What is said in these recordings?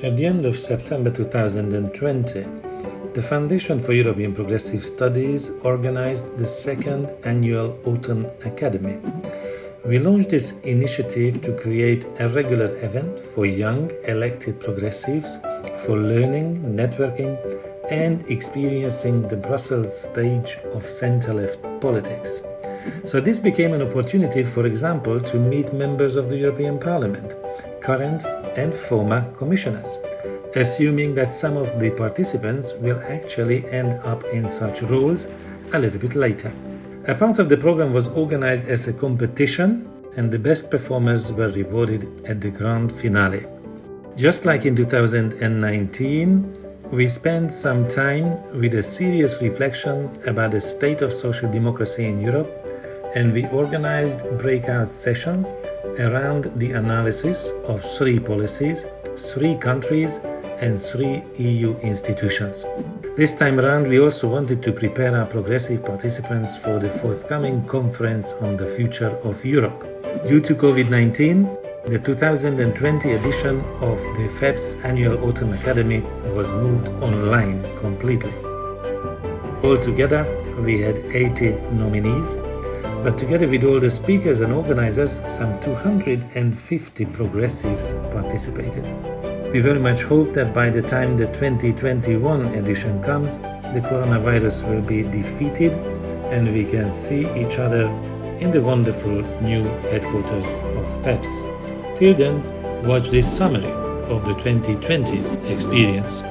At the end of September 2020, the Foundation for European Progressive Studies organized the second Annual Autumn Academy. We launched this initiative to create a regular event for young elected progressives for learning, networking, and experiencing the Brussels stage of centre-left politics. So this became an opportunity, for example, to meet members of the European Parliament, current and former commissioners, assuming that some of the participants will actually end up in such roles a little bit later. A part of the program was organized as a competition, and the best performers were rewarded at the grand finale. Just like in 2019, we spent some time with a serious reflection about the state of social democracy in Europe, and we organized breakout sessions around the analysis of 3 policies, 3 countries, and 3 EU institutions. This time around, we also wanted to prepare our progressive participants for the forthcoming conference on the future of Europe. Due to COVID-19, the 2020 edition of the FEPS Annual Autumn Academy was moved online completely. Altogether, we had 80 nominees, but together with all the speakers and organizers, some 250 progressives participated. We very much hope that by the time the 2021 edition comes, the coronavirus will be defeated and we can see each other in the wonderful new headquarters of FEPS. Till then, watch this summary of the 2020 experience.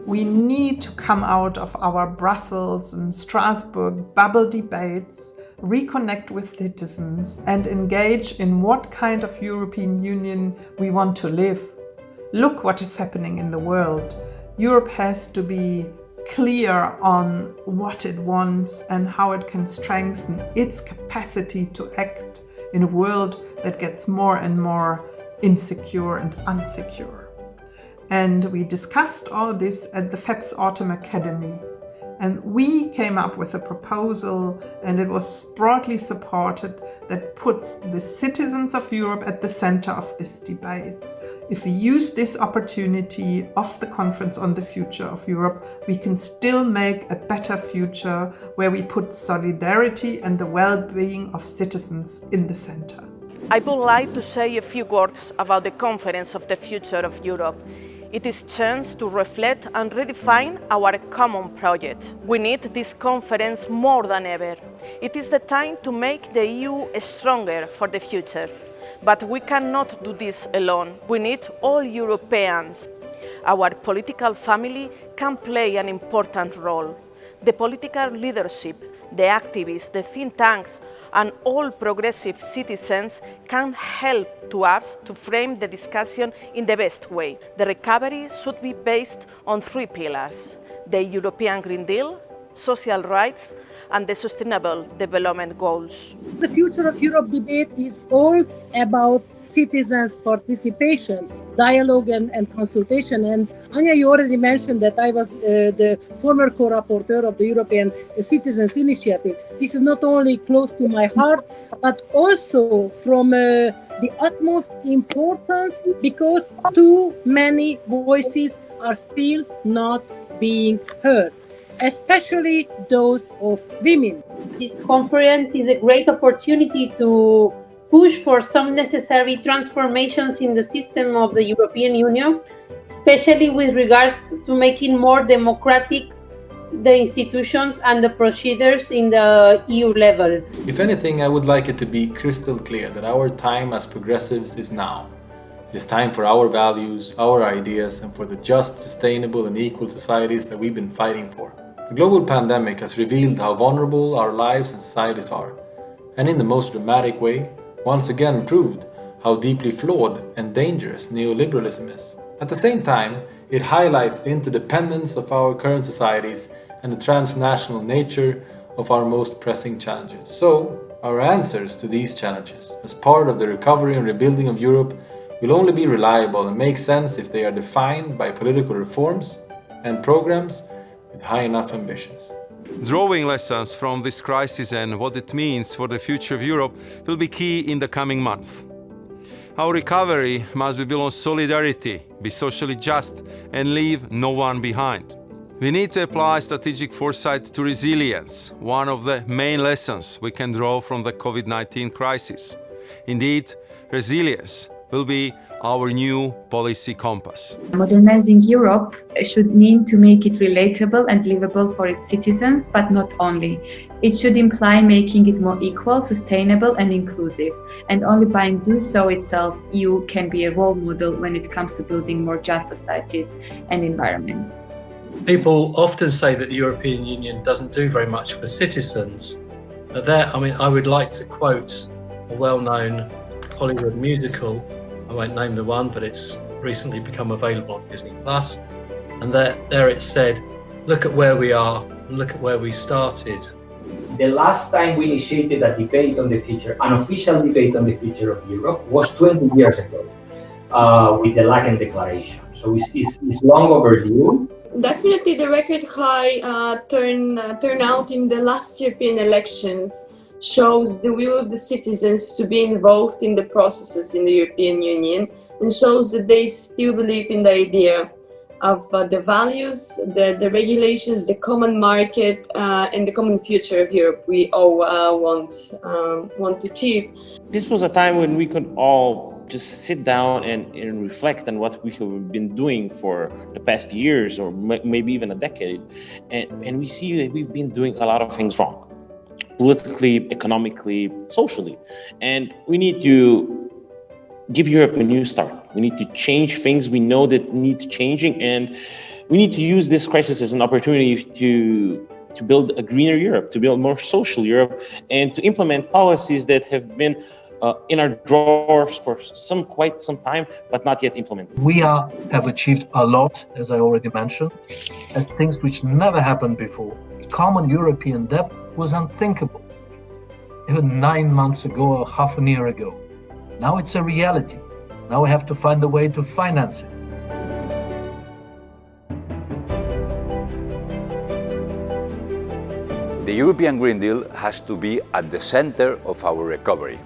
We need to come out of our Brussels and Strasbourg bubble debates, reconnect with citizens, and engage in what kind of European Union we want to live. Look what is happening in the world. Europe has to be clear on what it wants and how it can strengthen its capacity to act in a world that gets more and more insecure and unsecure. And we discussed all this at the FEPS Autumn Academy. And we came up with a proposal, and it was broadly supported, that puts the citizens of Europe at the center of this debate. If we use this opportunity of the conference on the future of Europe, we can still make a better future where we put solidarity and the well-being of citizens in the center. I would like to say a few words about the Conference of the Future of Europe. It is a chance to reflect and redefine our common project. We need this conference more than ever. It is the time to make the EU stronger for the future. But we cannot do this alone. We need all Europeans. Our political family can play an important role. The political leadership, the activists, the think tanks, and all progressive citizens can help to us to frame the discussion in the best way. The recovery should be based on 3 pillars: the European Green Deal, social rights, and the Sustainable Development Goals. The Future of Europe debate is all about citizens' participation, dialogue and consultation. And Anya, you already mentioned that I was the former co-rapporteur of the European Citizens Initiative. This is not only close to my heart, but also from the utmost importance, because too many voices are still not being heard, especially those of women. This conference is a great opportunity to push for some necessary transformations in the system of the European Union, especially with regards to making more democratic the institutions and the procedures in the EU level. If anything, I would like it to be crystal clear that our time as progressives is now. It is time for our values, our ideas, and for the just, sustainable, and equal societies that we've been fighting for. The global pandemic has revealed how vulnerable our lives and societies are, and in the most dramatic way, once again proved how deeply flawed and dangerous neoliberalism is. At the same time, it highlights the interdependence of our current societies and the transnational nature of our most pressing challenges. So, our answers to these challenges, as part of the recovery and rebuilding of Europe, will only be reliable and make sense if they are defined by political reforms and programs with with high enough ambitions. Drawing lessons from this crisis and what it means for the future of Europe will be key in the coming months. Our recovery must be built on solidarity, be socially just, and leave no one behind. We need to apply strategic foresight to resilience, one of the main lessons we can draw from the COVID-19 crisis. Indeed, resilience will be our new policy compass. Modernizing Europe should mean to make it relatable and livable for its citizens, but not only. It should imply making it more equal, sustainable and inclusive. And only by doing so itself, EU can be a role model when it comes to building more just societies and environments. People often say that the European Union doesn't do very much for citizens. I would like to quote a well-known Hollywood musical. I won't name the one, but it's recently become available on Disney+. And there it said, look at where we are and look at where we started. The last time we initiated a debate on the future, an official debate on the future of Europe, was 20 years ago with the Laeken Declaration. So it's long overdue. Definitely the record high turnout in the last European elections shows the will of the citizens to be involved in the processes in the European Union and shows that they still believe in the idea of the values, the regulations, the common market and the common future of Europe we all want to achieve. This was a time when we could all just sit down and reflect on what we have been doing for the past years or maybe even a decade. And we see that we've been doing a lot of things wrong, politically, economically, socially. And we need to give Europe a new start. We need to change things we know that need changing, and we need to use this crisis as an opportunity to build a greener Europe, to build more social Europe, and to implement policies that have been in our drawers for quite some time, but not yet implemented. We have achieved a lot, as I already mentioned, and things which never happened before. Common European debt was unthinkable, even 9 months ago or half a year ago. Now it's a reality. Now we have to find a way to finance it. The European Green Deal has to be at the center of our recovery,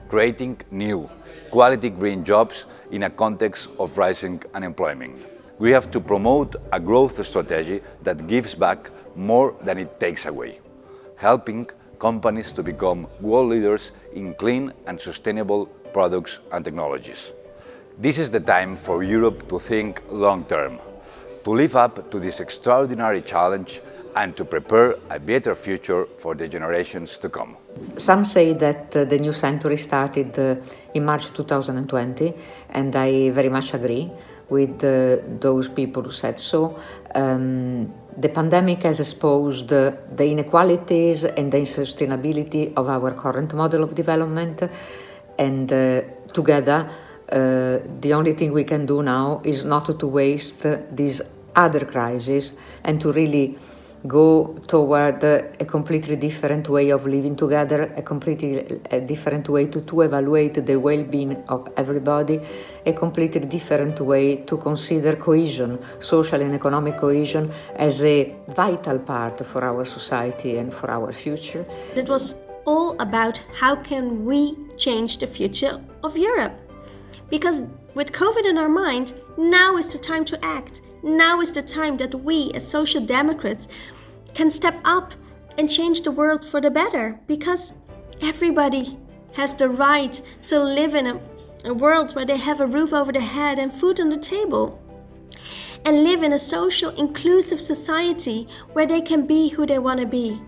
creating new, quality green jobs in a context of rising unemployment. We have to promote a growth strategy that gives back more than it takes away, helping companies to become world leaders in clean and sustainable products and technologies. This is the time for Europe to think long-term, to live up to this extraordinary challenge and to prepare a better future for the generations to come. Some say that the new century started in March 2020, and I very much agree with those people who said so. The pandemic has exposed the inequalities and the unsustainability of our current model of development, and together the only thing we can do now is not to waste this other crisis and to really go toward a completely different way of living together, a completely different way to evaluate the well-being of everybody, a completely different way to consider cohesion, social and economic cohesion, as a vital part for our society and for our future. It was all about how can we change the future of Europe. Because with COVID in our mind, now is the time to act. Now is the time that we as social democrats can step up and change the world for the better, because everybody has the right to live in a world where they have a roof over their head and food on the table, and live in a social, inclusive society where they can be who they want to be.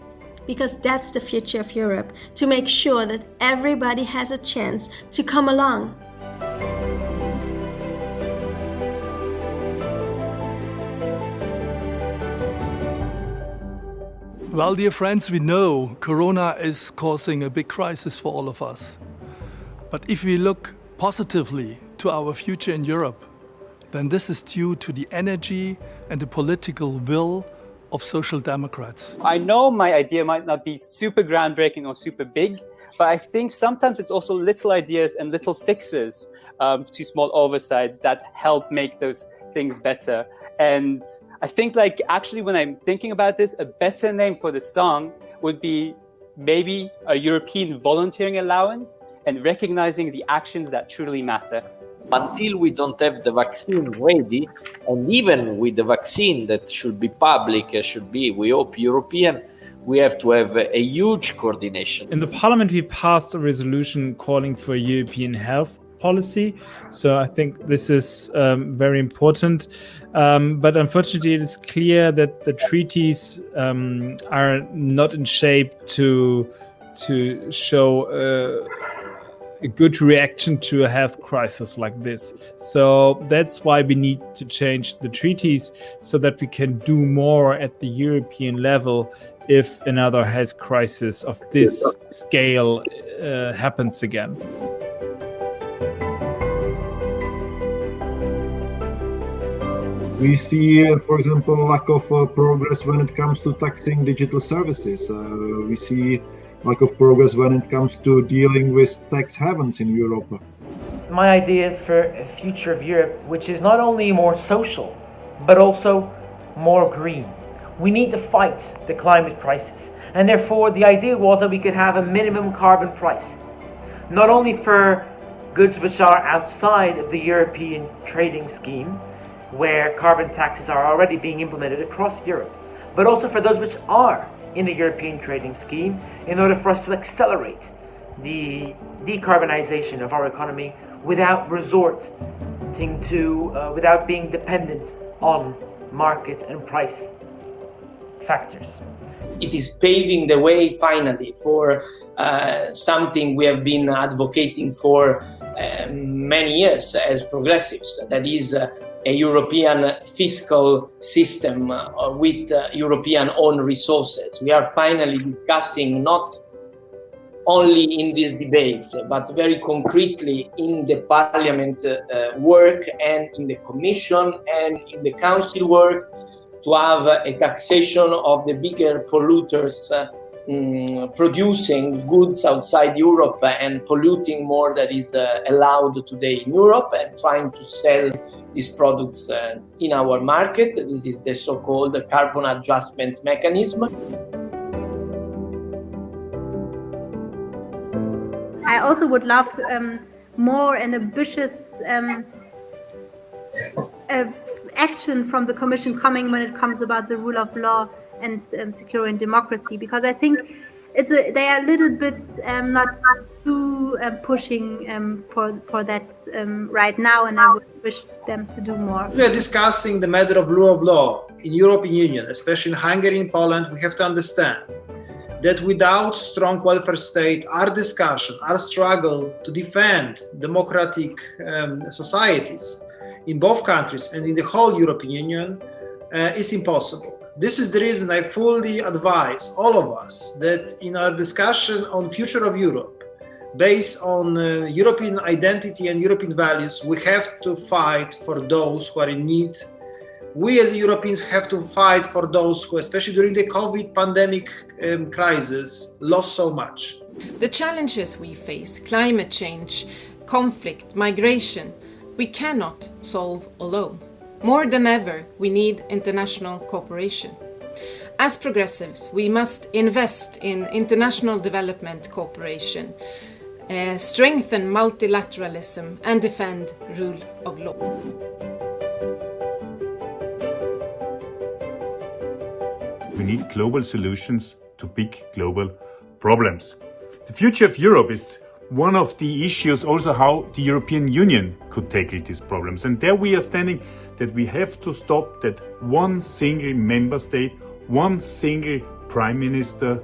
Because that's the future of Europe, to make sure that everybody has a chance to come along. Well, dear friends, we know Corona is causing a big crisis for all of us. But if we look positively to our future in Europe, then this is due to the energy and the political will of social democrats. I know my idea might not be super groundbreaking or super big, but I think sometimes it's also little ideas and little fixes to small oversights that help make those things better. And I think like actually when I'm thinking about this, a better name for the song would be maybe a European volunteering allowance and recognizing the actions that truly matter. Until we don't have the vaccine ready, and even with the vaccine that should be public, should be, we hope, European, we have to have a huge coordination. In the Parliament, we passed a resolution calling for a European health policy. So I think this is very important. But unfortunately, it is clear that the treaties are not in shape to show a good reaction to a health crisis like this. So that's why we need to change the treaties so that we can do more at the European level if another health crisis of this scale happens again. We see, for example, lack of progress when it comes to taxing digital services. We see lack of progress when it comes to dealing with tax havens in Europe. My idea for a future of Europe, which is not only more social, but also more green. We need to fight the climate crisis, and therefore the idea was that we could have a minimum carbon price, not only for goods which are outside of the European trading scheme, where carbon taxes are already being implemented across Europe, but also for those which are in the European trading scheme, in order for us to accelerate the decarbonization of our economy without without being dependent on market and price factors. It is paving the way finally for something we have been advocating for many years as progressives, that is a European fiscal system with European own resources. We are finally discussing not only in these debates, but very concretely in the Parliament work and in the Commission and in the Council work to have a taxation of the bigger polluters producing goods outside Europe and polluting more than is allowed today in Europe, and trying to sell these products in our market. This is the so-called carbon adjustment mechanism. I also would love more and ambitious action from the Commission coming when it comes about the rule of law and security and democracy, because I think they are a little bit not too pushing for that right now, and I would wish them to do more. We are discussing the matter of rule of law in European Union, especially in Hungary and Poland. We have to understand that without strong welfare state, our discussion, our struggle to defend democratic societies in both countries and in the whole European Union is impossible. This is the reason I fully advise all of us that in our discussion on future of Europe, based on European identity and European values, we have to fight for those who are in need. We as Europeans have to fight for those who, especially during the COVID pandemic crisis, lost so much. The challenges we face, climate change, conflict, migration, we cannot solve alone. More than ever, we need international cooperation. As progressives, we must invest in international development cooperation, strengthen multilateralism, and defend rule of law. We need global solutions to big global problems. The future of Europe is one of the issues also how the European Union could tackle these problems. And there we are standing that we have to stop that one single member state, one single prime minister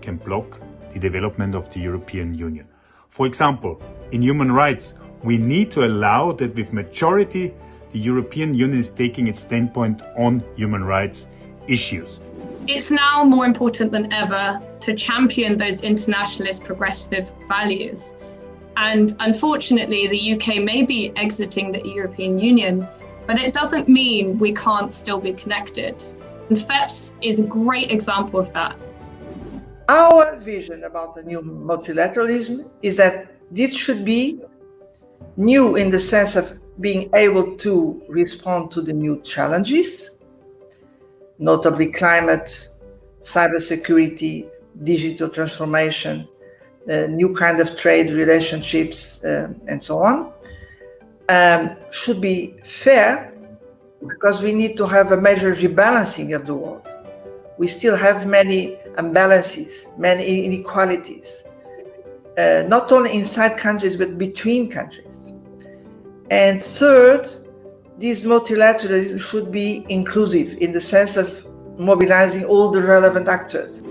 can block the development of the European Union. For example, in human rights, we need to allow that with majority, the European Union is taking its standpoint on human rights issues. It's now more important than ever to champion those internationalist progressive values. And unfortunately, the UK may be exiting the European Union, but it doesn't mean we can't still be connected. And FEPS is a great example of that. Our vision about the new multilateralism is that this should be new in the sense of being able to respond to the new challenges, notably climate, cybersecurity, digital transformation, new kind of trade relationships, and so on, should be fair, because we need to have a major rebalancing of the world. We still have many imbalances, many inequalities, not only inside countries, but between countries. And third, this multilateralism should be inclusive in the sense of mobilizing all the relevant actors.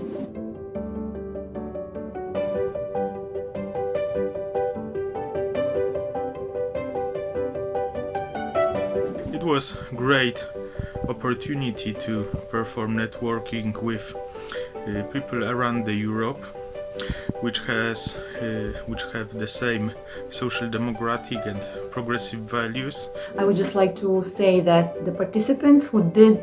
It was a great opportunity to perform networking with people around Europe, which have the same social democratic and progressive values. I would just like to say that the participants who did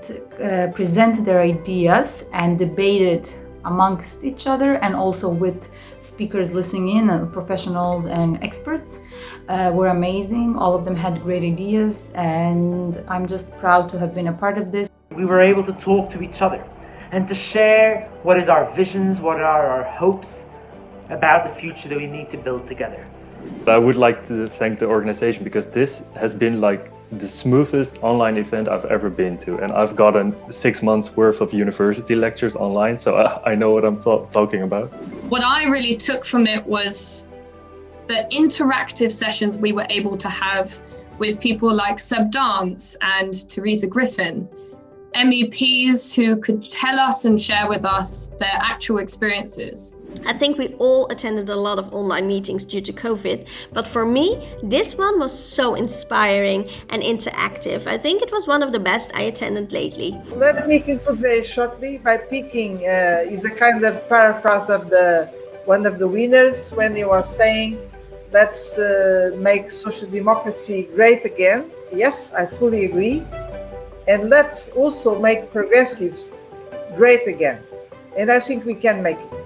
present their ideas and debated amongst each other, and also with speakers listening in, professionals and experts, were amazing. All of them had great ideas, and I'm just proud to have been a part of this. We were able to talk to each other and to share what is our visions, what are our hopes about the future that we need to build together. I would like to thank the organization, because this has been like the smoothest online event I've ever been to, and I've gotten 6 months worth of university lectures online, so I know what I'm talking about. What I really took from it was the interactive sessions we were able to have with people like Seb Dance and Theresa Griffin, MEPs who could tell us and share with us their actual experiences. I think we all attended a lot of online meetings due to COVID, but for me, this one was so inspiring and interactive. I think it was one of the best I attended lately. Let me conclude very shortly by picking is a kind of paraphrase of one of the winners when he was saying, let's make social democracy great again. Yes, I fully agree. And let's also make progressives great again. And I think we can make it.